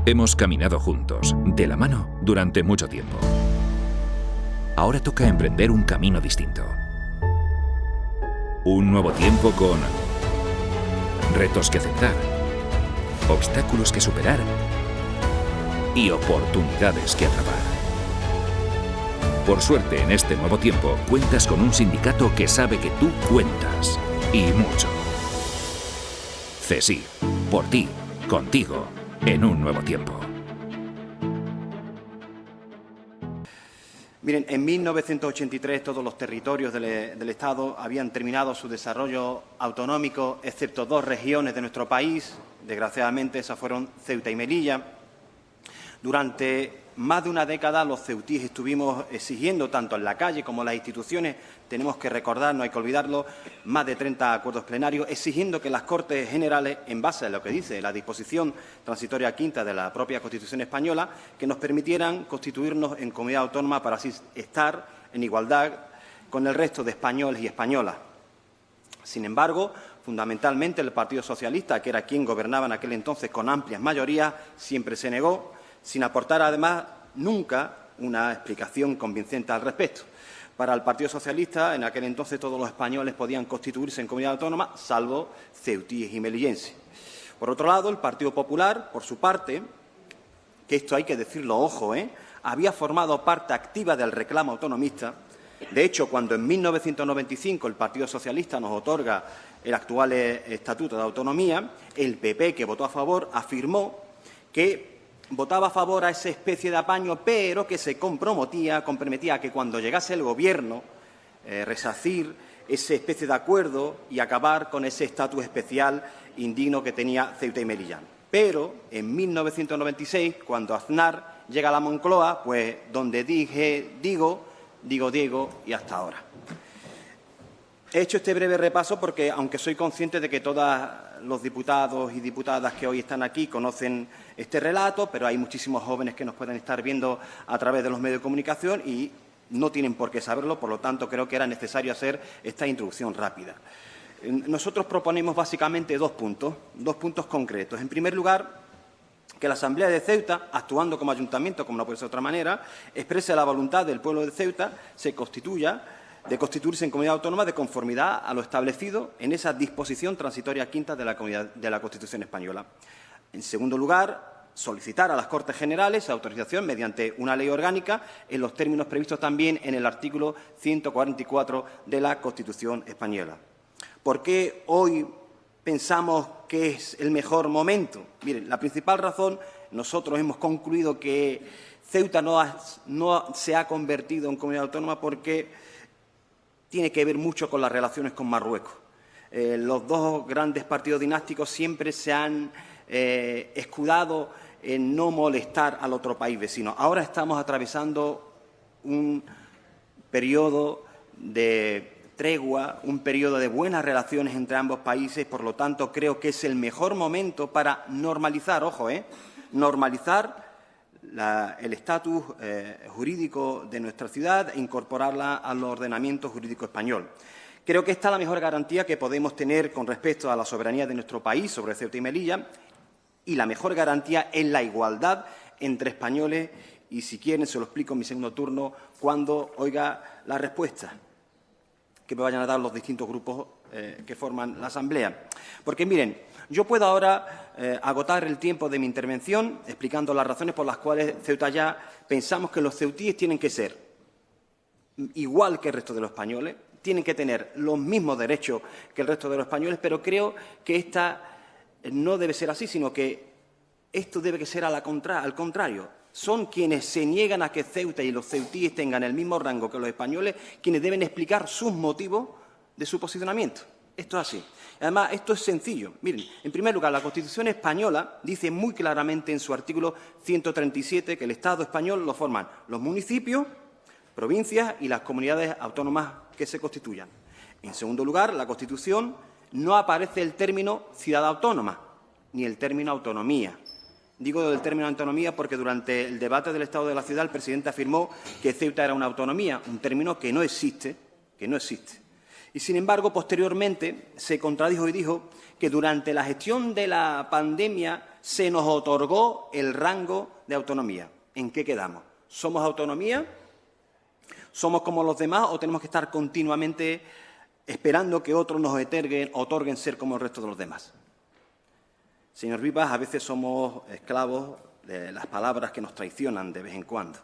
Hemos caminado juntos, de la mano, durante mucho tiempo. Ahora toca emprender un camino distinto. Un nuevo tiempo con retos que aceptar, obstáculos que superar y oportunidades que atrapar. Por suerte, en este nuevo tiempo, cuentas con un sindicato que sabe que tú cuentas, y mucho. CESIF, por ti, contigo, en un nuevo tiempo. Miren, en 1983 todos los territorios del Estado habían terminado su desarrollo autonómico, excepto 2 regiones de nuestro país. Desgraciadamente, esas fueron Ceuta y Melilla. Durante más de una década los ceutíes estuvimos exigiendo, tanto en la calle como en las instituciones, tenemos que recordar, no hay que olvidarlo, más de 30 acuerdos plenarios, exigiendo que las Cortes Generales, en base a lo que dice la disposición transitoria quinta de la propia Constitución española, que nos permitieran constituirnos en comunidad autónoma para así estar en igualdad con el resto de españoles y españolas. Sin embargo, fundamentalmente el Partido Socialista, que era quien gobernaba en aquel entonces con amplias mayorías, siempre se negó, sin aportar además nunca una explicación convincente al respecto. Para el Partido Socialista, en aquel entonces todos los españoles podían constituirse en comunidad autónoma, salvo ceutíes y melillenses. Por otro lado, el Partido Popular, por su parte, que esto hay que decirlo, ojo, había formado parte activa del reclamo autonomista. De hecho, cuando en 1995 el Partido Socialista nos otorga el actual Estatuto de Autonomía, el PP, que votó a favor, afirmó que votaba a favor a esa especie de apaño, pero que se comprometía a que cuando llegase el Gobierno resarcir esa especie de acuerdo y acabar con ese estatus especial indigno que tenía Ceuta y Melilla. Pero en 1996, cuando Aznar llega a la Moncloa, pues donde digo Diego y hasta ahora. He hecho este breve repaso porque, aunque soy consciente de que todos los diputados y diputadas que hoy están aquí conocen este relato, pero hay muchísimos jóvenes que nos pueden estar viendo a través de los medios de comunicación y no tienen por qué saberlo, por lo tanto, creo que era necesario hacer esta introducción rápida. Nosotros proponemos básicamente dos puntos concretos. En primer lugar, que la Asamblea de Ceuta, actuando como ayuntamiento, como no puede ser de otra manera, exprese la voluntad del pueblo de Ceuta, de constituirse en comunidad autónoma de conformidad a lo establecido en esa disposición transitoria quinta de la Constitución española. En segundo lugar, solicitar a las Cortes Generales autorización mediante una ley orgánica en los términos previstos también en el artículo 144 de la Constitución española. ¿Por qué hoy pensamos que es el mejor momento? Miren, la principal razón, nosotros hemos concluido que Ceuta no se ha convertido en comunidad autónoma porque tiene que ver mucho con las relaciones con Marruecos. Los dos grandes partidos dinásticos siempre se han escudado en no molestar al otro país vecino. Ahora estamos atravesando un periodo de tregua, un periodo de buenas relaciones entre ambos países, por lo tanto creo que es el mejor momento para normalizar, normalizar el estatus jurídico de nuestra ciudad e incorporarla al ordenamiento jurídico español. Creo que esta es la mejor garantía que podemos tener con respecto a la soberanía de nuestro país sobre Ceuta y Melilla, y la mejor garantía es la igualdad entre españoles, y si quieren se lo explico en mi segundo turno cuando oiga la respuesta que me vayan a dar los distintos grupos que forman la Asamblea. Porque, miren, yo puedo ahora agotar el tiempo de mi intervención explicando las razones por las cuales Ceuta ya pensamos que los ceutíes tienen que ser igual que el resto de los españoles, tienen que tener los mismos derechos que el resto de los españoles, pero creo que esta no debe ser así, sino que esto debe ser al contrario. Son quienes se niegan a que Ceuta y los ceutíes tengan el mismo rango que los españoles quienes deben explicar sus motivos de su posicionamiento. Esto es así. Además, esto es sencillo. Miren, en primer lugar, la Constitución española dice muy claramente en su artículo 137 que el Estado español lo forman los municipios, provincias y las comunidades autónomas que se constituyan. En segundo lugar, la Constitución no aparece el término ciudad autónoma ni el término autonomía. Digo del término autonomía porque durante el debate del Estado de la Ciudad el presidente afirmó que Ceuta era una autonomía, un término que no existe. Y, sin embargo, posteriormente se contradijo y dijo que durante la gestión de la pandemia se nos otorgó el rango de autonomía. ¿En qué quedamos? ¿Somos autonomía? ¿Somos como los demás o tenemos que estar continuamente esperando que otros nos otorguen ser como el resto de los demás? Señor Rivas, a veces somos esclavos de las palabras que nos traicionan de vez en cuando.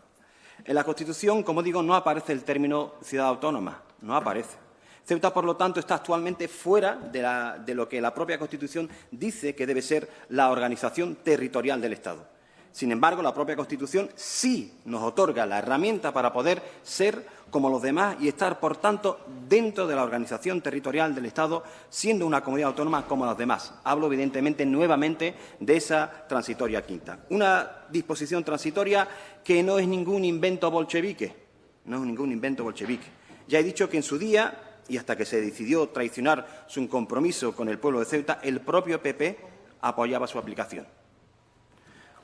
En la Constitución, como digo, no aparece el término ciudad autónoma, no aparece. Ceuta, por lo tanto, está actualmente fuera de lo que la propia Constitución dice que debe ser la organización territorial del Estado. Sin embargo, la propia Constitución sí nos otorga la herramienta para poder ser como los demás y estar, por tanto, dentro de la organización territorial del Estado, siendo una comunidad autónoma como los demás. Hablo, evidentemente, nuevamente de esa transitoria quinta. Una disposición transitoria que no es ningún invento bolchevique. No es ningún invento bolchevique. Ya he dicho que en su día, y hasta que se decidió traicionar su compromiso con el pueblo de Ceuta, el propio PP apoyaba su aplicación.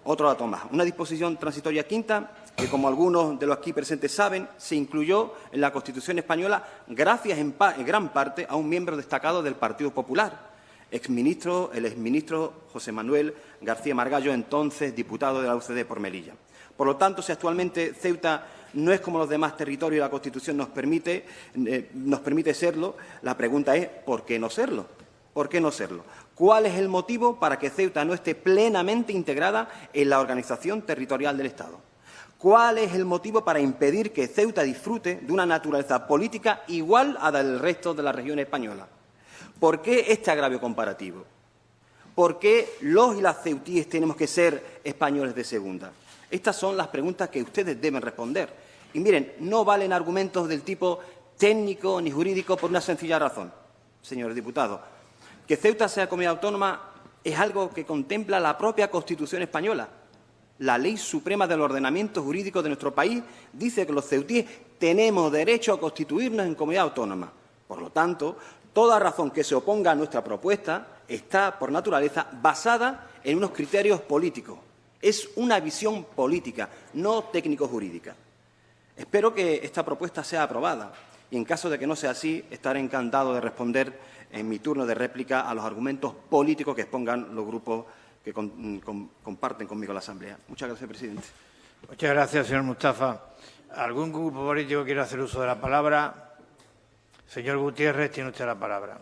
Otro dato más. Una disposición transitoria quinta que, como algunos de los aquí presentes saben, se incluyó en la Constitución española gracias en gran parte a un miembro destacado del Partido Popular, el exministro José Manuel García Margallo, entonces diputado de la UCD por Melilla. Por lo tanto, si actualmente Ceuta no es como los demás territorios y la Constitución nos permite serlo, la pregunta es ¿por qué no serlo? ¿Por qué no serlo? ¿Cuál es el motivo para que Ceuta no esté plenamente integrada en la organización territorial del Estado? ¿Cuál es el motivo para impedir que Ceuta disfrute de una naturaleza política igual a la del resto de la región española? ¿Por qué este agravio comparativo? ¿Por qué los y las ceutíes tenemos que ser españoles de segunda? Estas son las preguntas que ustedes deben responder. Y miren, no valen argumentos del tipo técnico ni jurídico por una sencilla razón, señores diputados. Que Ceuta sea comunidad autónoma es algo que contempla la propia Constitución española. La Ley Suprema del Ordenamiento Jurídico de nuestro país dice que los ceutíes tenemos derecho a constituirnos en comunidad autónoma. Por lo tanto, toda razón que se oponga a nuestra propuesta está, por naturaleza, basada en unos criterios políticos. Es una visión política, no técnico-jurídica. Espero que esta propuesta sea aprobada y, en caso de que no sea así, estaré encantado de responder en mi turno de réplica a los argumentos políticos que expongan los grupos que comparten conmigo la Asamblea. Muchas gracias, presidente. Muchas gracias, señor Mustafa. ¿Algún grupo político quiere hacer uso de la palabra? Señor Gutiérrez, tiene usted la palabra.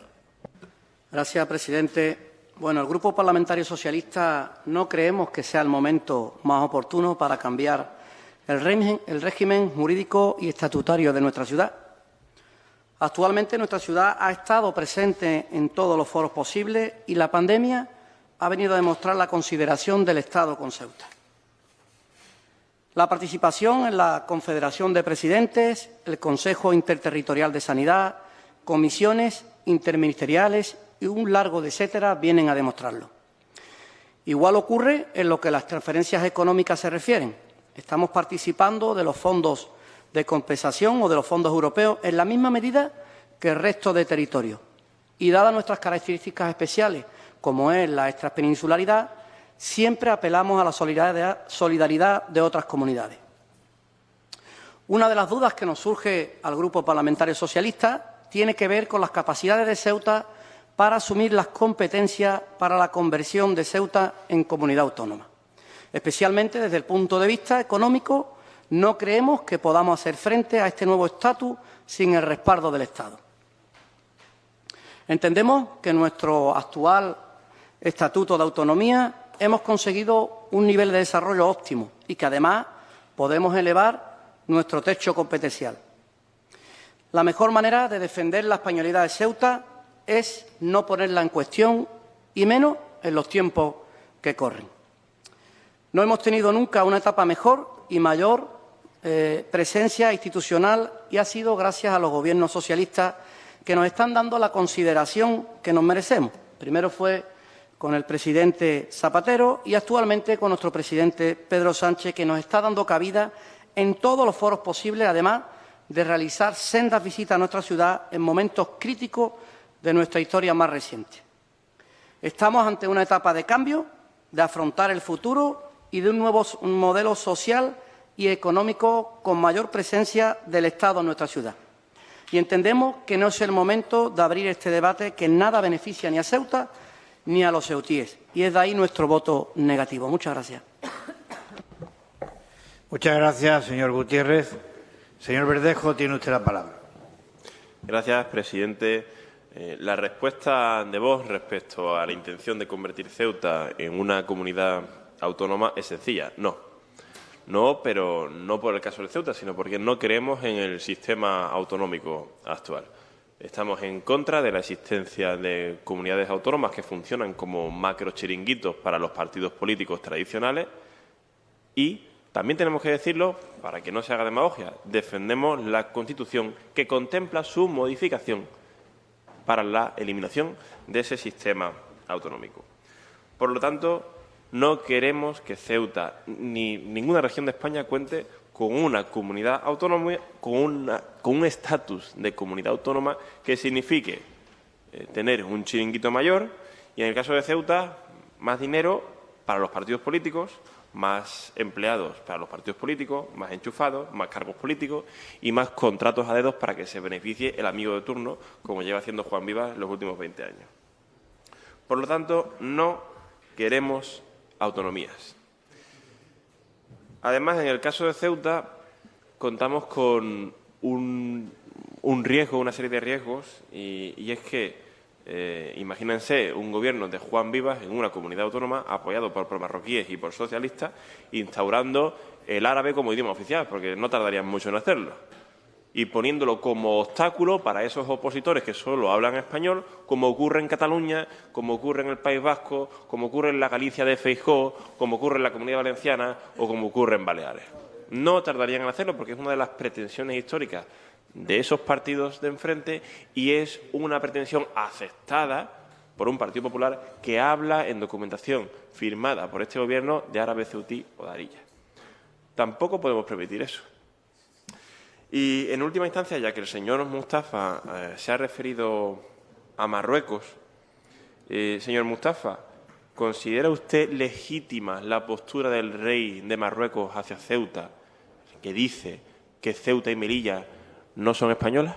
Gracias, presidente. Bueno, el Grupo Parlamentario Socialista no creemos que sea el momento más oportuno para cambiar el régimen jurídico y estatutario de nuestra ciudad. Actualmente nuestra ciudad ha estado presente en todos los foros posibles y la pandemia ha venido a demostrar la consideración del Estado con Ceuta. La participación en la Confederación de Presidentes, el Consejo Interterritorial de Sanidad, comisiones interministeriales y un largo de etcétera vienen a demostrarlo. Igual ocurre en lo que las transferencias económicas se refieren. Estamos participando de los fondos de compensación o de los fondos europeos en la misma medida que el resto de territorios. Y dadas nuestras características especiales, como es la extrapeninsularidad, siempre apelamos a la solidaridad de otras comunidades. Una de las dudas que nos surge al Grupo Parlamentario Socialista tiene que ver con las capacidades de Ceuta para asumir las competencias para la conversión de Ceuta en comunidad autónoma. Especialmente desde el punto de vista económico, no creemos que podamos hacer frente a este nuevo estatus sin el respaldo del Estado. Entendemos que en nuestro actual Estatuto de Autonomía hemos conseguido un nivel de desarrollo óptimo y que, además, podemos elevar nuestro techo competencial. La mejor manera de defender la españolidad de Ceuta es no ponerla en cuestión y menos en los tiempos que corren. No hemos tenido nunca una etapa mejor y mayor presencia institucional y ha sido gracias a los gobiernos socialistas que nos están dando la consideración que nos merecemos. Primero fue con el presidente Zapatero y actualmente con nuestro presidente Pedro Sánchez, que nos está dando cabida en todos los foros posibles, además de realizar sendas visitas a nuestra ciudad en momentos críticos de nuestra historia más reciente. Estamos ante una etapa de cambio, de afrontar el futuro y de un nuevo modelo social y económico con mayor presencia del Estado en nuestra ciudad. y entendemos que no es el momento de abrir este debate que en nada beneficia ni a Ceuta ni a los ceutíes. Y es de ahí nuestro voto negativo. Muchas gracias. Muchas gracias, señor Gutiérrez. Señor Verdejo, tiene usted la palabra. Gracias, presidente. La respuesta de Vox respecto a la intención de convertir Ceuta en una comunidad autónoma es sencilla. No. No, pero no por el caso de Ceuta, sino porque no creemos en el sistema autonómico actual. Estamos en contra de la existencia de comunidades autónomas que funcionan como macrochiringuitos para los partidos políticos tradicionales y también tenemos que decirlo, para que no se haga demagogia, defendemos la Constitución que contempla su modificación para la eliminación de ese sistema autonómico. Por lo tanto, no queremos que Ceuta ni ninguna región de España cuente con una comunidad autónoma, con un estatus de comunidad autónoma que signifique tener un chiringuito mayor y, en el caso de Ceuta, más dinero para los partidos políticos, más empleados para los partidos políticos, más enchufados, más cargos políticos y más contratos a dedos para que se beneficie el amigo de turno, como lleva haciendo Juan Vivas en los últimos 20 años. Por lo tanto, no queremos autonomías. Además, en el caso de Ceuta, contamos con un riesgo, una serie de riesgos, y es que imagínense un gobierno de Juan Vivas en una comunidad autónoma apoyado por promarroquíes y por socialistas, instaurando el árabe como idioma oficial, porque no tardarían mucho en hacerlo, y poniéndolo como obstáculo para esos opositores que solo hablan español, como ocurre en Cataluña, como ocurre en el País Vasco, como ocurre en la Galicia de Feijóo, como ocurre en la Comunidad Valenciana o como ocurre en Baleares. No tardarían en hacerlo porque es una de las pretensiones históricas de esos partidos de enfrente y es una pretensión aceptada por un Partido Popular que habla en documentación firmada por este Gobierno de árabe ceutí o de Arilla. Tampoco podemos permitir eso. Y, en última instancia, ya que el señor Mustafa se ha referido a Marruecos, señor Mustafa, ¿considera usted legítima la postura del rey de Marruecos hacia Ceuta, que dice que Ceuta y Melilla no son españolas?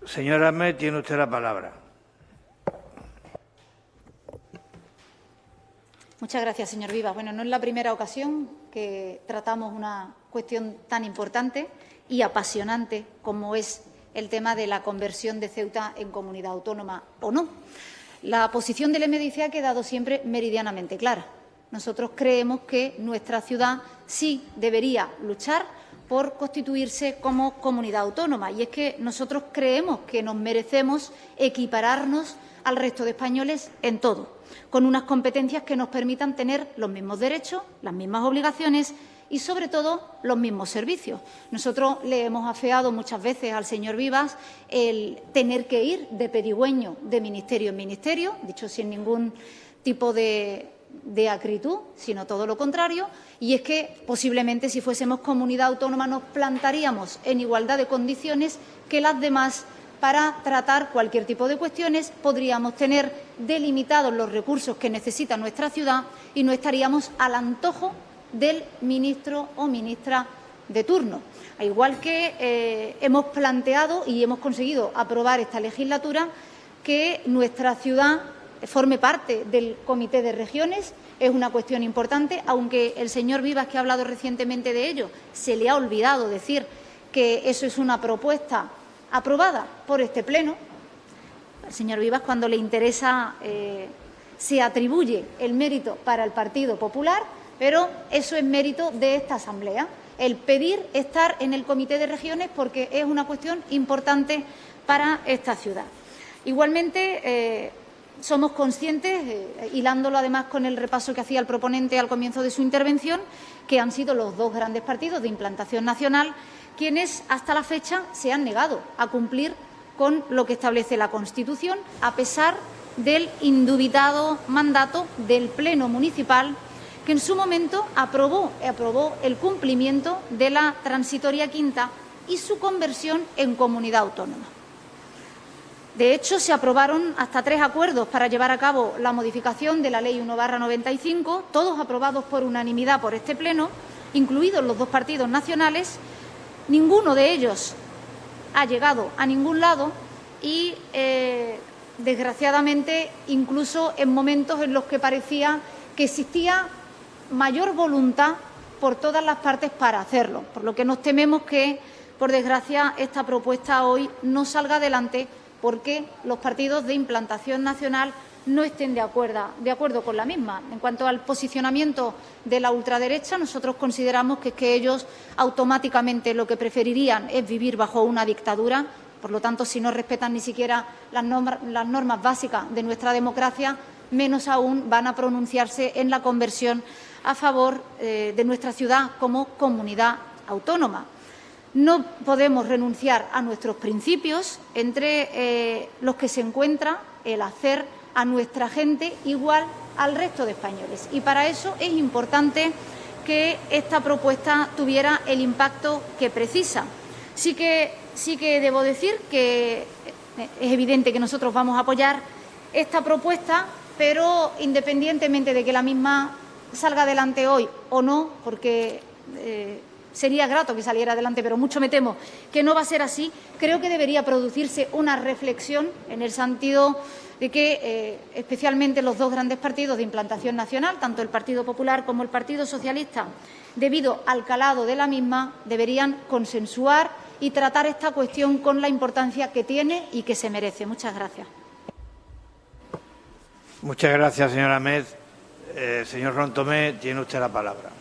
Señor Ahmed, tiene usted la palabra. Muchas gracias, señor Vivas. Bueno, no es la primera ocasión que tratamos una cuestión tan importante y apasionante como es el tema de la conversión de Ceuta en comunidad autónoma o no. La posición del MDC ha quedado siempre meridianamente clara. Nosotros creemos que nuestra ciudad sí debería luchar por constituirse como comunidad autónoma. Y es que nosotros creemos que nos merecemos equipararnos al resto de españoles en todo, con unas competencias que nos permitan tener los mismos derechos, las mismas obligaciones y, sobre todo, los mismos servicios. Nosotros le hemos afeado muchas veces al señor Vivas el tener que ir de pedigüeño de ministerio en ministerio, dicho sin ningún tipo de acritud, sino todo lo contrario, y es que posiblemente si fuésemos comunidad autónoma nos plantaríamos en igualdad de condiciones que las demás para tratar cualquier tipo de cuestiones, podríamos tener delimitados los recursos que necesita nuestra ciudad y no estaríamos al antojo del ministro o ministra de turno. Al igual que hemos planteado y hemos conseguido aprobar esta legislatura que nuestra ciudad forme parte del Comité de Regiones. Es una cuestión importante, aunque el señor Vivas, que ha hablado recientemente de ello, se le ha olvidado decir que eso es una propuesta aprobada por este Pleno. Al señor Vivas, cuando le interesa, se atribuye el mérito para el Partido Popular, pero eso es mérito de esta Asamblea, el pedir estar en el Comité de Regiones porque es una cuestión importante para esta ciudad. Igualmente, somos conscientes, hilándolo además con el repaso que hacía el proponente al comienzo de su intervención, que han sido los dos grandes partidos de implantación nacional quienes hasta la fecha se han negado a cumplir con lo que establece la Constitución, a pesar del indubitado mandato del Pleno Municipal, que en su momento aprobó el cumplimiento de la transitoria quinta y su conversión en comunidad autónoma. De hecho, se aprobaron hasta 3 acuerdos para llevar a cabo la modificación de la Ley 1/95, todos aprobados por unanimidad por este Pleno, incluidos los dos partidos nacionales, ninguno de ellos ha llegado a ningún lado y, desgraciadamente, incluso en momentos en los que parecía que existía mayor voluntad por todas las partes para hacerlo, por lo que nos tememos que, por desgracia, esta propuesta hoy no salga adelante porque los partidos de implantación nacional no estén de acuerdo con la misma. En cuanto al posicionamiento de la ultraderecha, nosotros consideramos que ellos automáticamente lo que preferirían es vivir bajo una dictadura. Por lo tanto, si no respetan ni siquiera las normas básicas de nuestra democracia, menos aún van a pronunciarse en la conversión a favor de nuestra ciudad como comunidad autónoma. No podemos renunciar a nuestros principios, entre los que se encuentra el hacer a nuestra gente igual al resto de españoles. Y para eso es importante que esta propuesta tuviera el impacto que precisa. Sí que debo decir que es evidente que nosotros vamos a apoyar esta propuesta, pero independientemente de que la misma salga adelante hoy o no, porque sería grato que saliera adelante, pero mucho me temo que no va a ser así, creo que debería producirse una reflexión en el sentido de que especialmente los dos grandes partidos de implantación nacional, tanto el Partido Popular como el Partido Socialista, debido al calado de la misma, deberían consensuar y tratar esta cuestión con la importancia que tiene y que se merece. Muchas gracias. Muchas gracias, señora Ahmed. Señor Rontomé, tiene usted la palabra.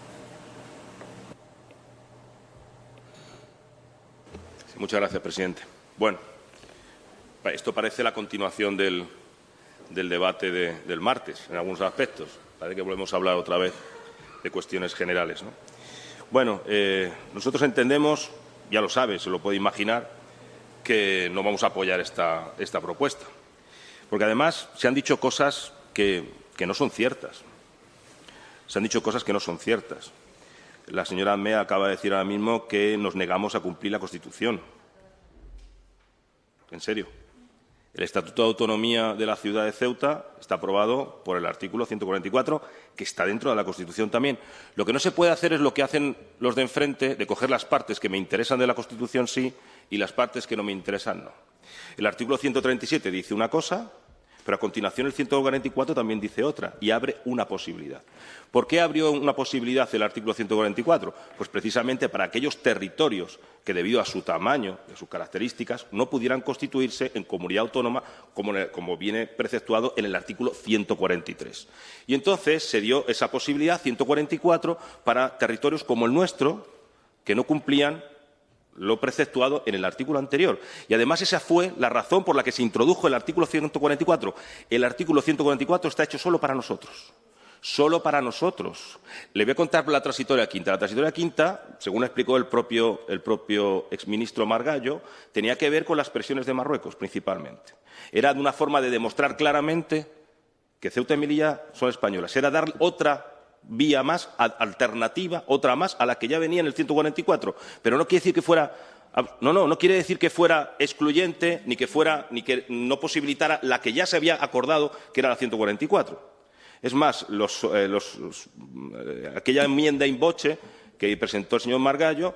Sí, muchas gracias, presidente. Bueno, esto parece la continuación del debate del martes, en algunos aspectos. Parece que volvemos a hablar otra vez de cuestiones generales, ¿no? Bueno, nosotros entendemos, ya lo sabe, se lo puede imaginar, que no vamos a apoyar esta propuesta. Porque además se han dicho cosas que no son ciertas. Se han dicho cosas que no son ciertas. La señora Ahmed acaba de decir ahora mismo que nos negamos a cumplir la Constitución. En serio. El Estatuto de Autonomía de la ciudad de Ceuta está aprobado por el artículo 144, que está dentro de la Constitución también. Lo que no se puede hacer es lo que hacen los de enfrente, de coger las partes que me interesan de la Constitución sí y las partes que no me interesan no. El artículo 137 dice una cosa, pero a continuación el 144 también dice otra y abre una posibilidad. ¿Por qué abrió una posibilidad el artículo 144? Pues precisamente para aquellos territorios que, debido a su tamaño, a sus características, no pudieran constituirse en comunidad autónoma como viene preceptuado en el artículo 143. Y entonces se dio esa posibilidad, 144, para territorios como el nuestro, que no cumplían lo preceptuado en el artículo anterior. Y además esa fue la razón por la que se introdujo el artículo 144. El artículo 144 está hecho solo para nosotros. Solo para nosotros. Le voy a contar la transitoria quinta. La transitoria quinta, según explicó el propio exministro Margallo, tenía que ver con las presiones de Marruecos, principalmente. Era de una forma de demostrar claramente que Ceuta y Melilla son españolas. Era dar otra vía más, alternativa, otra más, a la que ya venía en el 144. Pero no quiere decir que fuera... No quiere decir que fuera excluyente ni que no posibilitara la que ya se había acordado, que era la 144. Es más, aquella enmienda in voce que presentó el señor Margallo,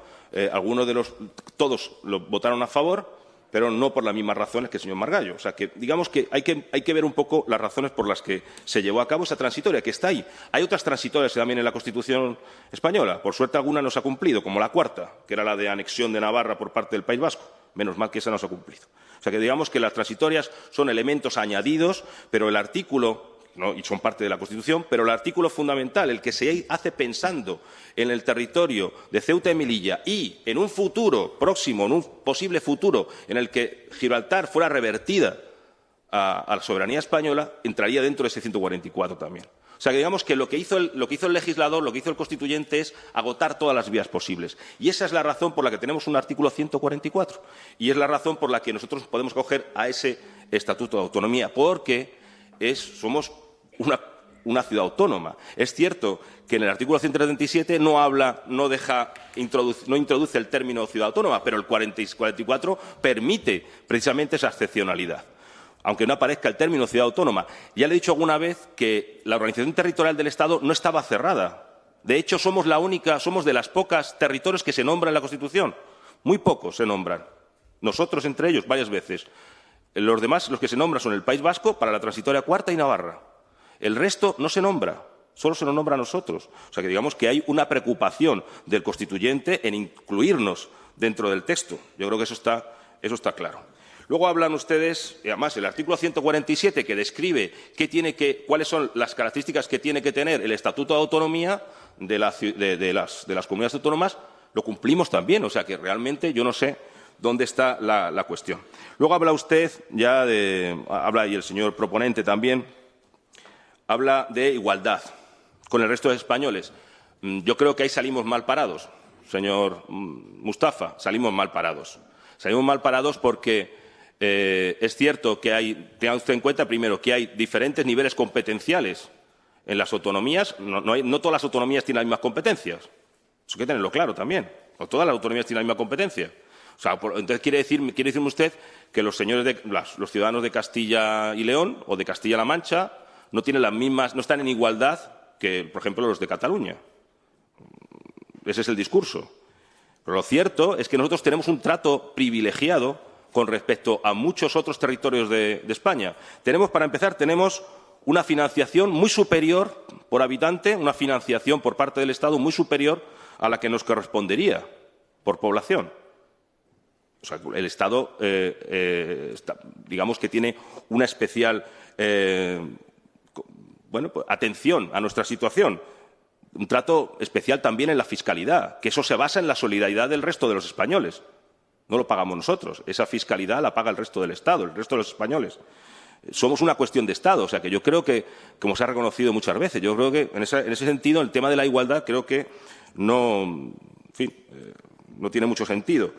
todos lo votaron a favor, pero no por las mismas razones que el señor Margallo. O sea, que digamos que hay que ver un poco las razones por las que se llevó a cabo esa transitoria, que está ahí. Hay otras transitorias también en la Constitución española. Por suerte, alguna no se ha cumplido, como la cuarta, que era la de anexión de Navarra por parte del País Vasco. Menos mal que esa no se ha cumplido. O sea, que digamos que las transitorias son elementos añadidos, pero el artículo... ¿no? Y son parte de la Constitución, pero el artículo fundamental, el que se hace pensando en el territorio de Ceuta y Melilla y en un futuro próximo, en un posible futuro en el que Gibraltar fuera revertida a la soberanía española, entraría dentro de ese 144 también. O sea, que digamos que lo que hizo el legislador, lo que hizo el constituyente es agotar todas las vías posibles. Y esa es la razón por la que tenemos un artículo 144. Y es la razón por la que nosotros podemos acoger a ese Estatuto de Autonomía, porque somos una ciudad autónoma. Es cierto que en el artículo 137 no introduce el término ciudad autónoma, pero el 44 permite precisamente esa excepcionalidad, aunque no aparezca el término ciudad autónoma. Ya le he dicho alguna vez que la organización territorial del Estado no estaba cerrada. De hecho, somos de las pocas territorios que se nombran en la Constitución. Muy pocos se nombran. Nosotros, entre ellos, varias veces. Los demás, los que se nombran son el País Vasco para la transitoria cuarta y Navarra. El resto no se nombra, solo se nos nombra a nosotros. O sea, que digamos que hay una preocupación del constituyente en incluirnos dentro del texto. Yo creo que eso está claro. Luego hablan ustedes, y además el artículo 147, que describe cuáles son las características que tiene que tener el Estatuto de Autonomía de las comunidades autónomas, lo cumplimos también. O sea que realmente yo no sé dónde está la cuestión. Luego habla usted y el señor proponente también, habla de igualdad con el resto de españoles. Yo creo que ahí salimos mal parados, señor Mustafa, salimos mal parados. Salimos mal parados porque es cierto que tenga usted en cuenta, primero, que hay diferentes niveles competenciales en las autonomías. No todas las autonomías tienen las mismas competencias. Eso hay que tenerlo claro también. No todas las autonomías tienen la misma competencia. O sea, entonces quiere decirme usted que los ciudadanos de Castilla y León o de Castilla-La Mancha no tienen las mismas, no están en igualdad que, por ejemplo, los de Cataluña. Ese es el discurso. Pero lo cierto es que nosotros tenemos un trato privilegiado con respecto a muchos otros territorios de España. Para empezar, tenemos una financiación muy superior por habitante, una financiación por parte del Estado muy superior a la que nos correspondería por población. O sea, el Estado, digamos que tiene una especial atención a nuestra situación. Un trato especial también en la fiscalidad, que eso se basa en la solidaridad del resto de los españoles. No lo pagamos nosotros. Esa fiscalidad la paga el resto del Estado, el resto de los españoles. Somos una cuestión de Estado. O sea, que yo creo que, como se ha reconocido muchas veces, yo creo que en ese sentido el tema de la igualdad creo que no tiene mucho sentido.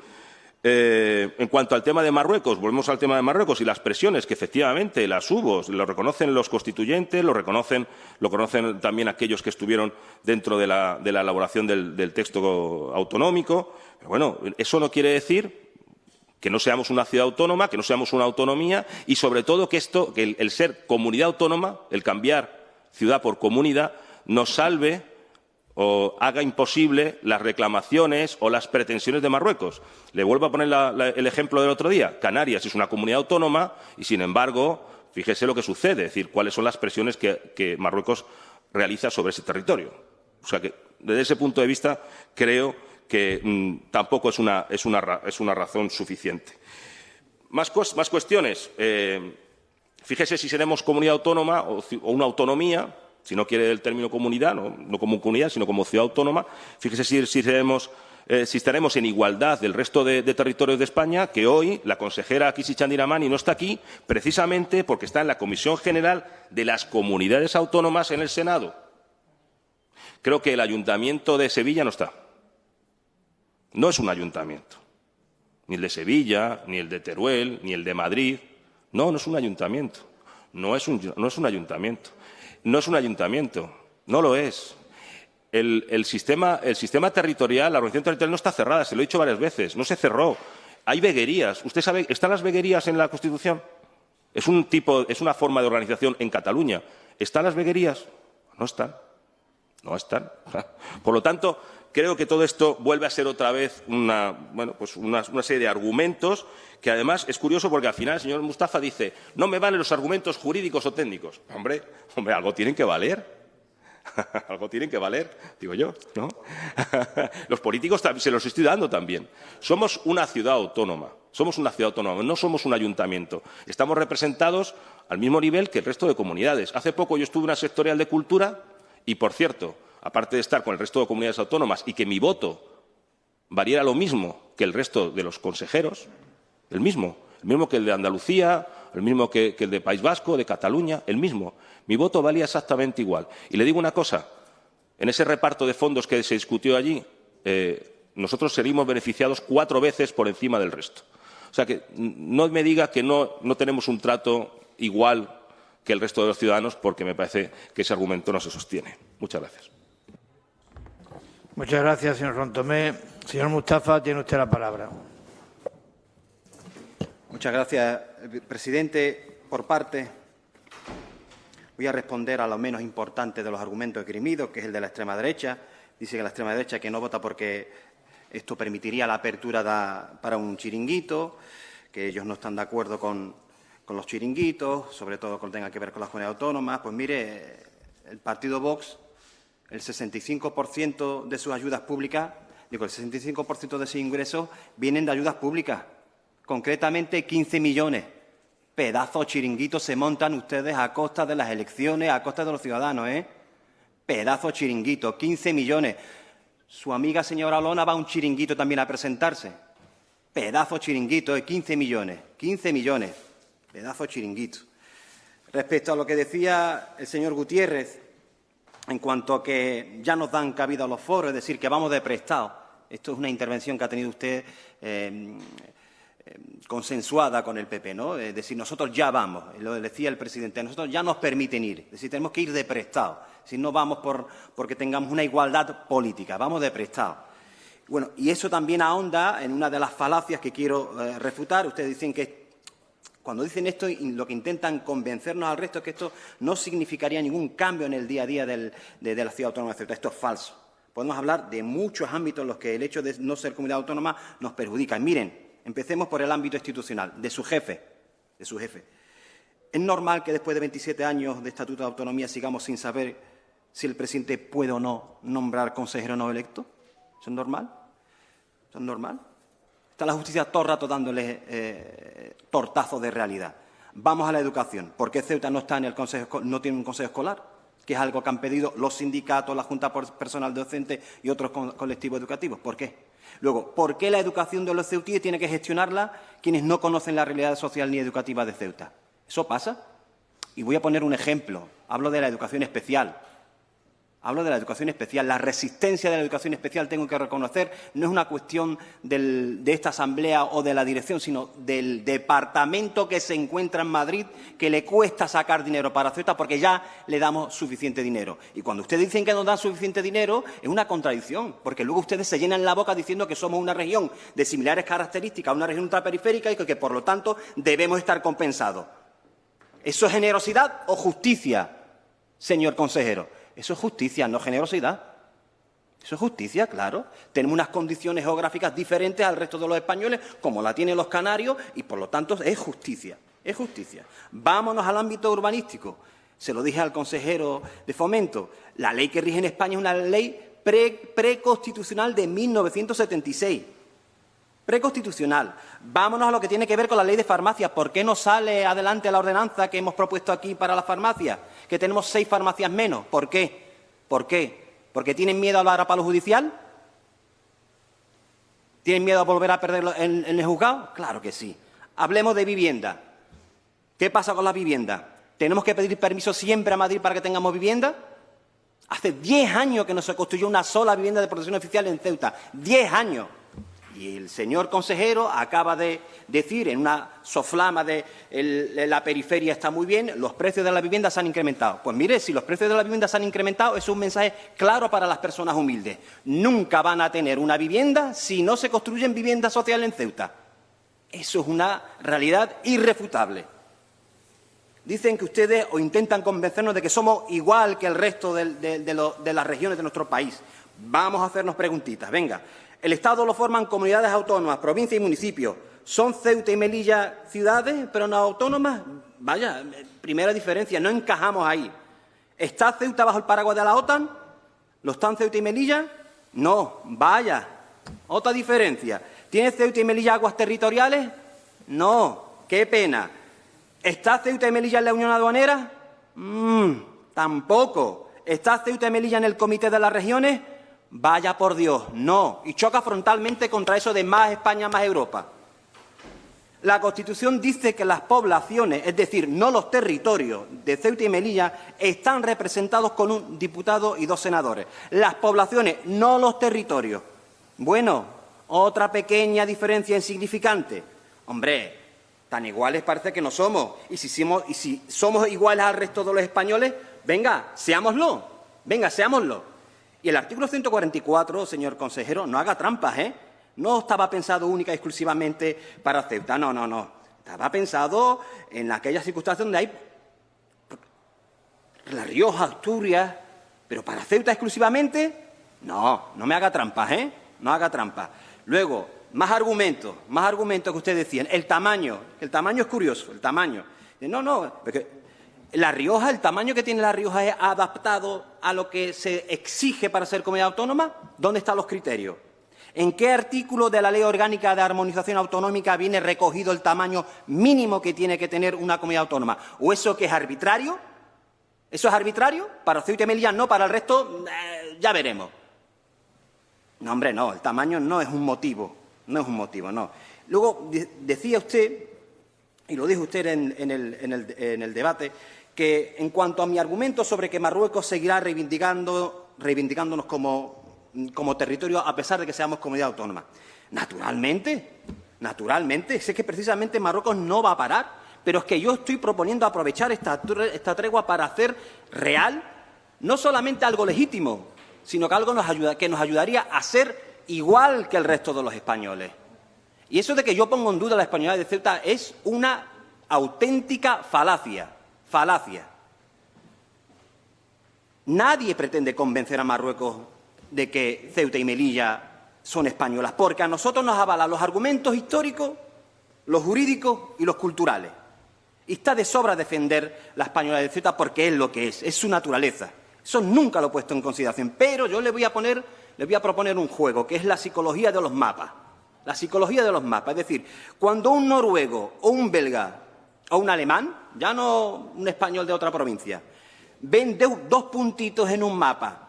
En cuanto al tema de Marruecos, volvemos al tema de Marruecos y las presiones, que efectivamente las hubo, lo reconocen los constituyentes, lo conocen también aquellos que estuvieron dentro de la elaboración del texto autonómico. Pero bueno, eso no quiere decir que no seamos una ciudad autónoma, que no seamos una autonomía y, sobre todo, que el ser comunidad autónoma, el cambiar ciudad por comunidad, nos salve o haga imposible las reclamaciones o las pretensiones de Marruecos. Le vuelvo a poner el ejemplo del otro día. Canarias es una comunidad autónoma y, sin embargo, fíjese lo que sucede, es decir, cuáles son las presiones que Marruecos realiza sobre ese territorio. O sea que, desde ese punto de vista, creo que tampoco es una razón suficiente. Más cuestiones. Fíjese si seremos comunidad autónoma o una autonomía. Si no quiere el término comunidad, no como comunidad, sino como ciudad autónoma, fíjese si estaremos en igualdad del resto de territorios de España, que hoy la consejera Kisi Chandiramani no está aquí precisamente porque está en la Comisión General de las Comunidades Autónomas en el Senado. Creo que el Ayuntamiento de Sevilla no está. No es un ayuntamiento. Ni el de Sevilla, ni el de Teruel, ni el de Madrid. No es un ayuntamiento. No es un ayuntamiento. No es un ayuntamiento, no lo es. El sistema territorial, la organización territorial no está cerrada, se lo he dicho varias veces, no se cerró. Hay veguerías. ¿Usted sabe, están las veguerías en la Constitución? Es una forma de organización en Cataluña. ¿Están las veguerías? No están. No están. Por lo tanto, creo que todo esto vuelve a ser otra vez una serie de argumentos que, además, es curioso porque al final el señor Mustafa dice no me valen los argumentos jurídicos o técnicos. Hombre, algo tienen que valer. Algo tienen que valer, digo yo, ¿no? Los políticos se los estoy dando también. Somos una ciudad autónoma. No somos un ayuntamiento. Estamos representados al mismo nivel que el resto de comunidades. Hace poco yo estuve en una sectorial de cultura y, por cierto, aparte de estar con el resto de comunidades autónomas y que mi voto valiera lo mismo que el resto de los consejeros, el mismo que el de Andalucía, el mismo que el de País Vasco, de Cataluña, el mismo. Mi voto valía exactamente igual. Y le digo una cosa, en ese reparto de fondos que se discutió allí, nosotros seríamos beneficiados 4 veces por encima del resto. O sea que no me diga que no tenemos un trato igual que el resto de los ciudadanos, porque me parece que ese argumento no se sostiene. Muchas gracias. Muchas gracias, señor Rontomé. Señor Mustafa, tiene usted la palabra. Muchas gracias, presidente. Por parte, voy a responder a lo menos importante de los argumentos esgrimidos, que es el de la extrema derecha. dice que la extrema derecha que no vota porque esto permitiría la apertura para un chiringuito, que ellos no están de acuerdo con los chiringuitos, sobre todo con lo que tenga que ver con las comunidades autónomas. Pues mire, el partido Vox, el 65% de sus ayudas públicas, el 65% de sus ingresos vienen de ayudas públicas, concretamente 15 millones. Pedazos chiringuitos se montan ustedes a costa de las elecciones, a costa de los ciudadanos, ¿eh? Pedazos chiringuitos, 15 millones. Su amiga señora Olona va a un chiringuito también a presentarse. Pedazo chiringuito de 15 millones. 15 millones. Pedazo chiringuito. Respecto a lo que decía el señor Gutiérrez, en cuanto a que ya nos dan cabida a los foros, es decir, que vamos de prestado. Esto es una intervención que ha tenido usted consensuada con el PP, ¿no? Es decir, nosotros ya vamos, lo decía el presidente, nosotros ya nos permiten ir. Es decir, tenemos que ir de prestado. Si no vamos porque tengamos una igualdad política, vamos de prestado. Bueno, y eso también ahonda en una de las falacias que quiero refutar. Ustedes dicen que cuando dicen esto, lo que intentan convencernos al resto es que esto no significaría ningún cambio en el día a día de la Ciudad Autónoma de Ceuta. Esto es falso. Podemos hablar de muchos ámbitos en los que el hecho de no ser comunidad autónoma nos perjudica. Miren, empecemos por el ámbito institucional, de su jefe. ¿Es normal que después de 27 años de Estatuto de Autonomía sigamos sin saber si el presidente puede o no nombrar consejero no electo? ¿Eso es normal? ¿Eso es normal? Está la justicia todo el rato dándole tortazos de realidad. Vamos a la educación. ¿Por qué Ceuta no tiene un consejo escolar? Que es algo que han pedido los sindicatos, la Junta Personal Docente y otros colectivos educativos. ¿Por qué? Luego, ¿por qué la educación de los ceutíes tiene que gestionarla quienes no conocen la realidad social ni educativa de Ceuta? ¿Eso pasa? Y voy a poner un ejemplo. Hablo de la educación especial. La resistencia de la educación especial, tengo que reconocer, no es una cuestión de esta Asamblea o de la dirección, sino del departamento que se encuentra en Madrid, que le cuesta sacar dinero para Ceuta porque ya le damos suficiente dinero. Y cuando ustedes dicen que nos dan suficiente dinero, es una contradicción, porque luego ustedes se llenan la boca diciendo que somos una región de similares características, una región ultraperiférica y que por lo tanto debemos estar compensados. ¿Eso es generosidad o justicia, señor consejero? Eso es justicia, no generosidad. Eso es justicia, claro. Tenemos unas condiciones geográficas diferentes al resto de los españoles, como la tienen los canarios, y por lo tanto es justicia. Es justicia. Vámonos al ámbito urbanístico. Se lo dije al consejero de Fomento. La ley que rige en España es una ley preconstitucional de 1976. Preconstitucional. Vámonos a lo que tiene que ver con la ley de farmacias. ¿Por qué no sale adelante la ordenanza que hemos propuesto aquí para las farmacias? Que tenemos 6 farmacias menos. ¿Por qué? ¿Por qué? ¿Porque tienen miedo a hablar a palo judicial? ¿Tienen miedo a volver a perderlo en el juzgado? Claro que sí. Hablemos de vivienda. ¿Qué pasa con la vivienda? ¿Tenemos que pedir permiso siempre a Madrid para que tengamos vivienda? Hace 10 años que no se construyó una sola vivienda de protección oficial en Ceuta. 10 años. Y el señor consejero acaba de decir en una soflama de la periferia está muy bien, los precios de la vivienda se han incrementado. Pues mire, si los precios de la vivienda se han incrementado, es un mensaje claro para las personas humildes. Nunca van a tener una vivienda si no se construyen viviendas sociales en Ceuta. Eso es una realidad irrefutable. Dicen que ustedes o intentan convencernos de que somos igual que el resto de las regiones de nuestro país. Vamos a hacernos preguntitas, venga. El Estado lo forman comunidades autónomas, provincias y municipios. ¿Son Ceuta y Melilla ciudades, pero no autónomas? Vaya, primera diferencia, no encajamos ahí. ¿Está Ceuta bajo el paraguas de la OTAN? ¿Lo están Ceuta y Melilla? No, vaya, otra diferencia. ¿Tiene Ceuta y Melilla aguas territoriales? No, qué pena. ¿Está Ceuta y Melilla en la Unión Aduanera? Tampoco. ¿Está Ceuta y Melilla en el Comité de las Regiones? Vaya por Dios, no. Y choca frontalmente contra eso de más España, más Europa. La Constitución dice que las poblaciones, es decir, no los territorios de Ceuta y Melilla, están representados con un diputado y 2 senadores. Las poblaciones, no los territorios. Bueno, otra pequeña diferencia insignificante. Hombre, tan iguales parece que no somos. Y si somos iguales al resto de los españoles, venga, seámoslo. Y el artículo 144, señor consejero, no haga trampas, ¿eh? No estaba pensado única y exclusivamente para Ceuta, no. Estaba pensado en aquellas circunstancias donde hay La Rioja, Asturias, pero para Ceuta exclusivamente, No, no me haga trampas, ¿eh? No haga trampas. Luego, más argumentos que ustedes decían. El tamaño es curioso, el tamaño. No, porque La Rioja, el tamaño que tiene La Rioja es adaptado a lo que se exige para ser comunidad autónoma. ¿Dónde están los criterios? ¿En qué artículo de la Ley Orgánica de Armonización Autonómica viene recogido el tamaño mínimo que tiene que tener una comunidad autónoma? ¿O eso que es arbitrario? ¿Eso es arbitrario? Para Ceuta y Melilla no, para el resto ya veremos. No, hombre, no, el tamaño no es un motivo, no. Luego decía usted, y lo dijo usted en el debate, que en cuanto a mi argumento sobre que Marruecos seguirá reivindicándonos como territorio a pesar de que seamos comunidad autónoma. Naturalmente, es que precisamente Marruecos no va a parar, pero es que yo estoy proponiendo aprovechar esta tregua para hacer real no solamente algo legítimo, sino que algo que nos ayudaría a ser igual que el resto de los españoles. Y eso de que yo pongo en duda la españolidad de Ceuta es una auténtica falacia. Nadie pretende convencer a Marruecos de que Ceuta y Melilla son españolas, porque a nosotros nos avalan los argumentos históricos, los jurídicos y los culturales. Y está de sobra defender la españolidad de Ceuta porque es lo que es su naturaleza. Eso nunca lo he puesto en consideración, pero yo le voy a proponer un juego, que es la psicología de los mapas. La psicología de los mapas, es decir, cuando un noruego o un belga o un alemán, ya no un español de otra provincia, ven dos puntitos en un mapa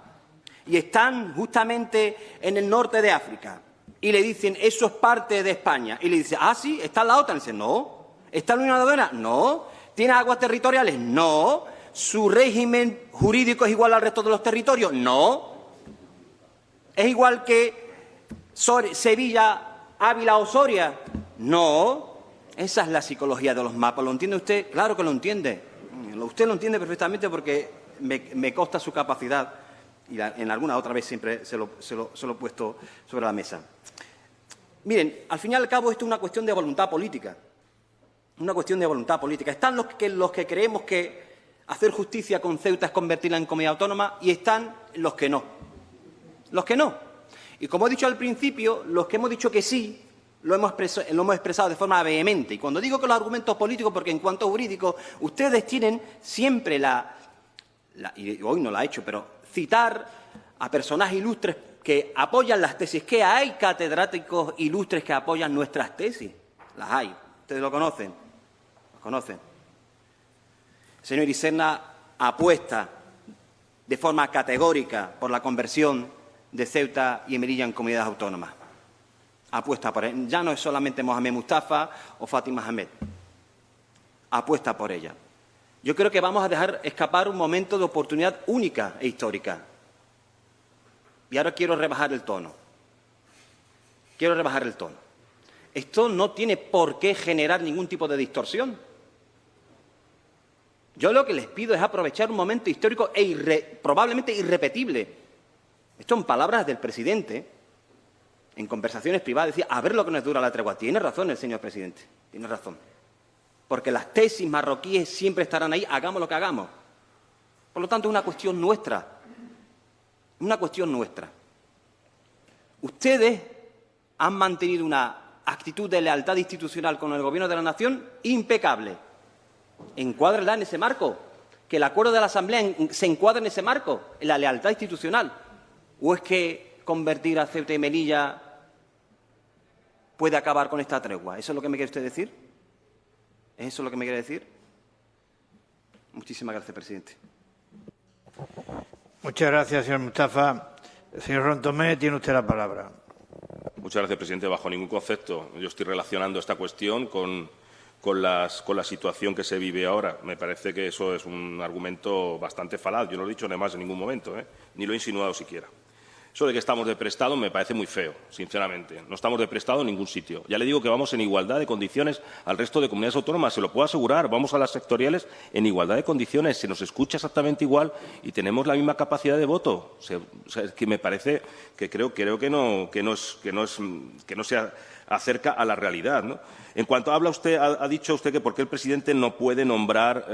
y están justamente en el norte de África y le dicen, eso es parte de España, y le dice, ah, sí, ¿está en la OTAN? Y dice, no. ¿Está en la Unión Europea? No. ¿Tiene aguas territoriales? No. ¿Su régimen jurídico es igual al resto de los territorios? No. ¿Es igual que Sevilla, Ávila o Soria? No. Esa es la psicología de los mapas. ¿Lo entiende usted? Claro que lo entiende. Usted lo entiende perfectamente porque me consta su capacidad y en alguna otra vez siempre se lo he puesto sobre la mesa. Miren, al fin y al cabo esto es una cuestión de voluntad política. Una cuestión de voluntad política. Están los que creemos que hacer justicia con Ceuta es convertirla en comunidad autónoma y están los que no. Los que no. Y como he dicho al principio, los que hemos dicho que sí, lo hemos expresado de forma vehemente. Y cuando digo que los argumentos políticos, porque en cuanto a jurídico, ustedes tienen siempre y hoy no lo ha hecho, pero citar a personajes ilustres que apoyan las tesis, que hay catedráticos ilustres que apoyan nuestras tesis. Las hay. Ustedes lo conocen. Los conocen. El señor Iserna apuesta de forma categórica por la conversión de Ceuta y Melilla en comunidades autónomas. Apuesta por él. Ya no es solamente Mohamed Mustafa o Fátima Ahmed. Apuesta por ella. Yo creo que vamos a dejar escapar un momento de oportunidad única e histórica. Y ahora quiero rebajar el tono. Esto no tiene por qué generar ningún tipo de distorsión. Yo lo que les pido es aprovechar un momento histórico probablemente irrepetible. Esto en palabras del presidente, en conversaciones privadas, decía, a ver lo que nos dura la tregua. Tiene razón el señor presidente, tiene razón. Porque las tesis marroquíes siempre estarán ahí, hagamos lo que hagamos. Por lo tanto, es una cuestión nuestra. Ustedes han mantenido una actitud de lealtad institucional con el Gobierno de la Nación impecable. Encuádrenla en ese marco. Que el acuerdo de la Asamblea se encuadre en ese marco, en la lealtad institucional. ¿O es que convertir a Ceuta y Melilla puede acabar con esta tregua? ¿Eso es lo que me quiere usted decir? ¿Es eso lo que me quiere decir? Muchísimas gracias, presidente. Muchas gracias, señor Mustafa. Señor Rontomé, tiene usted la palabra. Muchas gracias, presidente. Bajo ningún concepto yo estoy relacionando esta cuestión con la situación que se vive ahora. Me parece que eso es un argumento bastante falaz. Yo no lo he dicho además en ningún momento, ni lo he insinuado siquiera. Eso de que estamos de prestado me parece muy feo, sinceramente. No estamos de prestado en ningún sitio. Ya le digo que vamos en igualdad de condiciones al resto de comunidades autónomas, se lo puedo asegurar. Vamos a las sectoriales en igualdad de condiciones, se nos escucha exactamente igual y tenemos la misma capacidad de voto. O sea, es que me parece que creo que no sea acerca a la realidad, ¿no? En cuanto habla usted, ha dicho usted que por qué el presidente no puede nombrar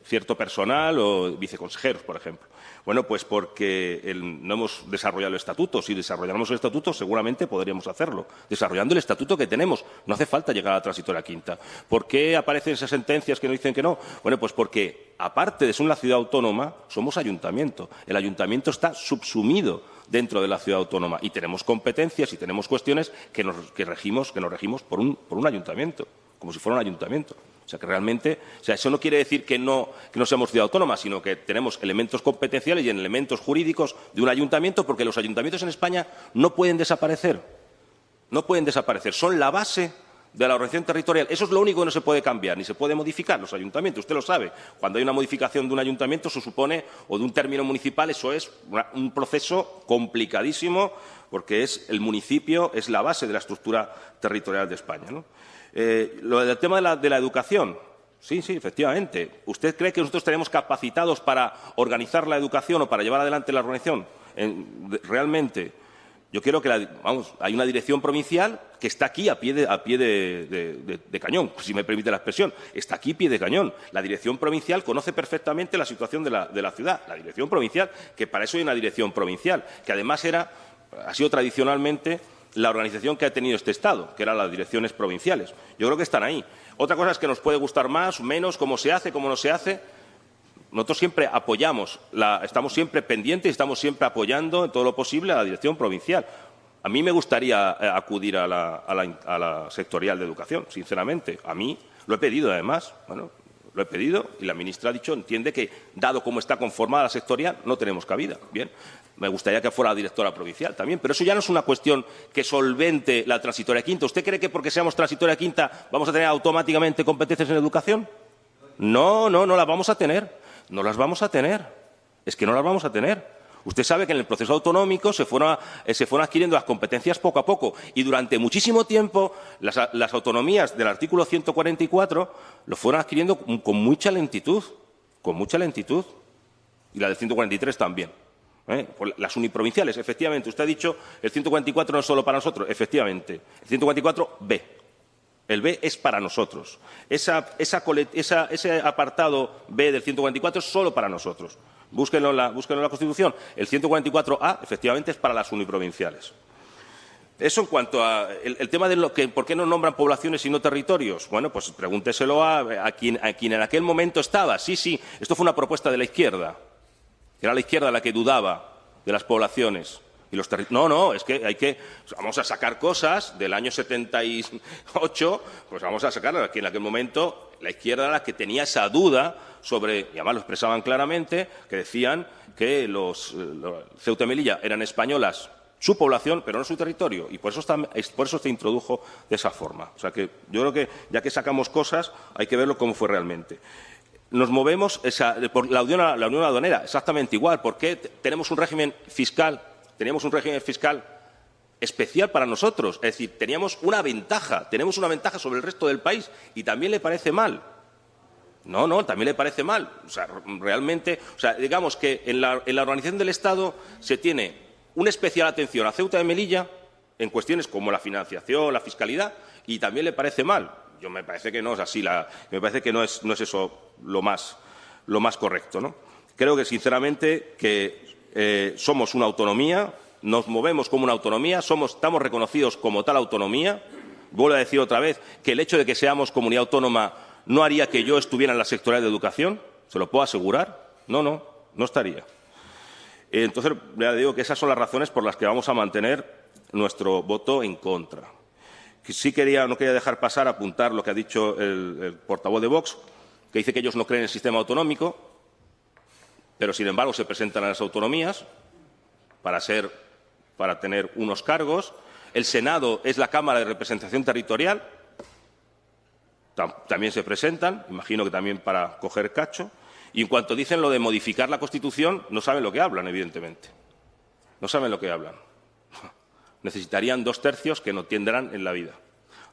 cierto personal o viceconsejeros, por ejemplo. Bueno, pues porque no hemos desarrollado el estatuto. Si desarrolláramos el estatuto, seguramente podríamos hacerlo. Desarrollando el estatuto que tenemos. No hace falta llegar a la transitoria quinta. ¿Por qué aparecen esas sentencias que nos dicen que no? Bueno, pues porque, aparte de ser una ciudad autónoma, somos ayuntamiento. El ayuntamiento está subsumido dentro de la ciudad autónoma y tenemos competencias y tenemos cuestiones que nos regimos por un ayuntamiento, como si fuera un ayuntamiento. O sea, que realmente, eso no quiere decir que no seamos ciudad autónoma, sino que tenemos elementos competenciales y elementos jurídicos de un ayuntamiento, porque los ayuntamientos en España no pueden desaparecer. No pueden desaparecer. Son la base de la organización territorial. Eso es lo único que no se puede cambiar, ni se puede modificar. Los ayuntamientos, usted lo sabe, cuando hay una modificación de un ayuntamiento, se supone, o de un término municipal, eso es un proceso complicadísimo, porque el municipio es la base de la estructura territorial de España, ¿no? Lo del tema de la educación. Sí, efectivamente. ¿Usted cree que nosotros tenemos capacitados para organizar la educación o para llevar adelante la organización? Realmente, yo quiero que hay una dirección provincial que está aquí a pie de cañón, si me permite la expresión. Está aquí a pie de cañón. La dirección provincial conoce perfectamente la situación de la ciudad. La dirección provincial, que para eso hay una dirección provincial, que además ha sido tradicionalmente la organización que ha tenido este Estado, que eran las direcciones provinciales. Yo creo que están ahí. Otra cosa es que nos puede gustar más o menos, cómo se hace, cómo no se hace. Nosotros siempre apoyamos, estamos siempre pendientes y estamos siempre apoyando en todo lo posible a la dirección provincial. A mí me gustaría acudir a la sectorial de educación, sinceramente. A mí lo he pedido, además. Bueno, lo he pedido y la ministra ha dicho, entiende que, dado cómo está conformada la sectorial, no tenemos cabida. Bien, me gustaría que fuera la directora provincial también, pero eso ya no es una cuestión que solvente la transitoria quinta. ¿Usted cree que porque seamos transitoria quinta vamos a tener automáticamente competencias en educación? No las vamos a tener. No las vamos a tener. Es que no las vamos a tener. Usted sabe que en el proceso autonómico se fueron adquiriendo las competencias poco a poco y durante muchísimo tiempo las autonomías del artículo 144 lo fueron adquiriendo con mucha lentitud, y la del 143 también. Las uniprovinciales, efectivamente, usted ha dicho el 144 no es solo para nosotros, efectivamente, el 144B. El B es para nosotros. Ese apartado B del 144 es solo para nosotros. Búsquenlo en la Constitución. El 144A, efectivamente, es para las uniprovinciales. Eso en cuanto a el tema de por qué no nombran poblaciones y no territorios. Bueno, pues pregúnteselo a quien en aquel momento estaba. Sí, esto fue una propuesta de la izquierda. Era la izquierda la que dudaba de las poblaciones. Y los no, es que vamos a sacar cosas del año 78, pues vamos a sacarlas. Aquí en aquel momento la izquierda era la que tenía esa duda sobre, y además lo expresaban claramente, que decían que los Ceuta y Melilla eran españolas, su población, pero no su territorio, y por eso se introdujo de esa forma. O sea que yo creo que ya que sacamos cosas hay que verlo cómo fue realmente. Nos movemos por la Unión Aduanera, exactamente igual. ¿Por qué tenemos un régimen fiscal? Teníamos un régimen fiscal especial para nosotros. Es decir, tenemos una ventaja sobre el resto del país y también le parece mal. No, también le parece mal. O sea, realmente, digamos que en la organización del Estado se tiene una especial atención a Ceuta y Melilla en cuestiones como la financiación, la fiscalidad, y también le parece mal. Me parece que no es así, me parece que no es eso lo más correcto, ¿no? Creo que, sinceramente, que somos una autonomía, nos movemos como una autonomía, estamos reconocidos como tal autonomía. Vuelvo a decir otra vez que el hecho de que seamos comunidad autónoma no haría que yo estuviera en la sectorial de educación, se lo puedo asegurar. No estaría. Entonces, ya digo que esas son las razones por las que vamos a mantener nuestro voto en contra. Sí no quería dejar pasar, apuntar lo que ha dicho el portavoz de Vox, que dice que ellos no creen en el sistema autonómico, pero sin embargo se presentan a las autonomías para tener unos cargos. El Senado es la Cámara de Representación Territorial, también se presentan, imagino que también para coger cacho, y en cuanto dicen lo de modificar la Constitución, no saben lo que hablan, evidentemente. No saben lo que hablan. Necesitarían 2 tercios que no tendrán en la vida.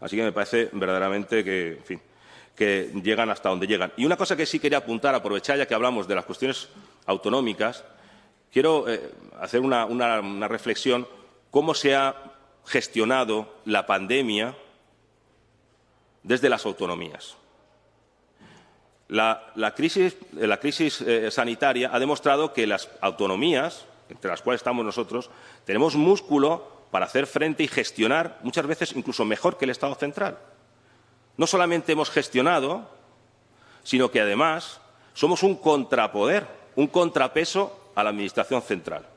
Así que me parece verdaderamente que llegan hasta donde llegan. Y una cosa que sí quería apuntar, aprovechar ya que hablamos de las cuestiones autonómicas, quiero hacer una reflexión cómo se ha gestionado la pandemia desde las autonomías. La crisis sanitaria ha demostrado que las autonomías, entre las cuales estamos nosotros, tenemos músculo para hacer frente y gestionar, muchas veces incluso mejor que el Estado central. No solamente hemos gestionado, sino que además somos un contrapoder, un contrapeso a la Administración central.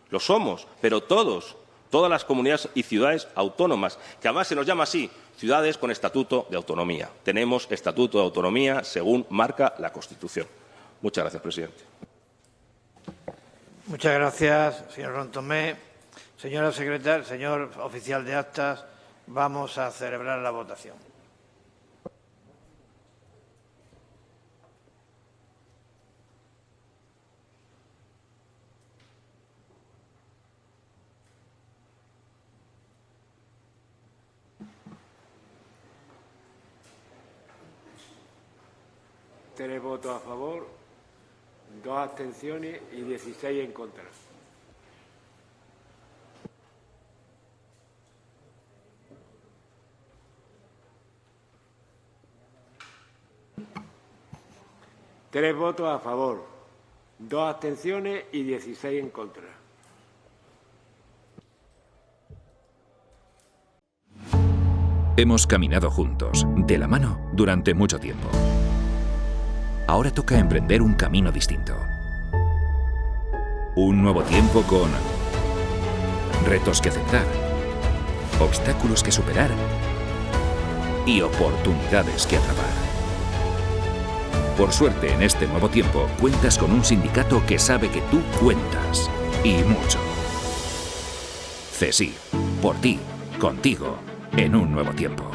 Lo somos, pero todas las comunidades y ciudades autónomas, que además se nos llama así, ciudades con estatuto de autonomía. Tenemos estatuto de autonomía según marca la Constitución. Muchas gracias, presidente. Muchas gracias, señor Rontomé. Señora secretaria, señor oficial de actas, vamos a celebrar la votación. Tres votos a favor, 2 abstenciones y 16 en contra. Tres votos a favor, 2 abstenciones y 16 en contra. Hemos caminado juntos, de la mano, durante mucho tiempo. Ahora toca emprender un camino distinto. Un nuevo tiempo con retos que aceptar, obstáculos que superar y oportunidades que atrapar. Por suerte, en este nuevo tiempo, cuentas con un sindicato que sabe que tú cuentas, y mucho. CESIF, por ti, contigo, en un nuevo tiempo.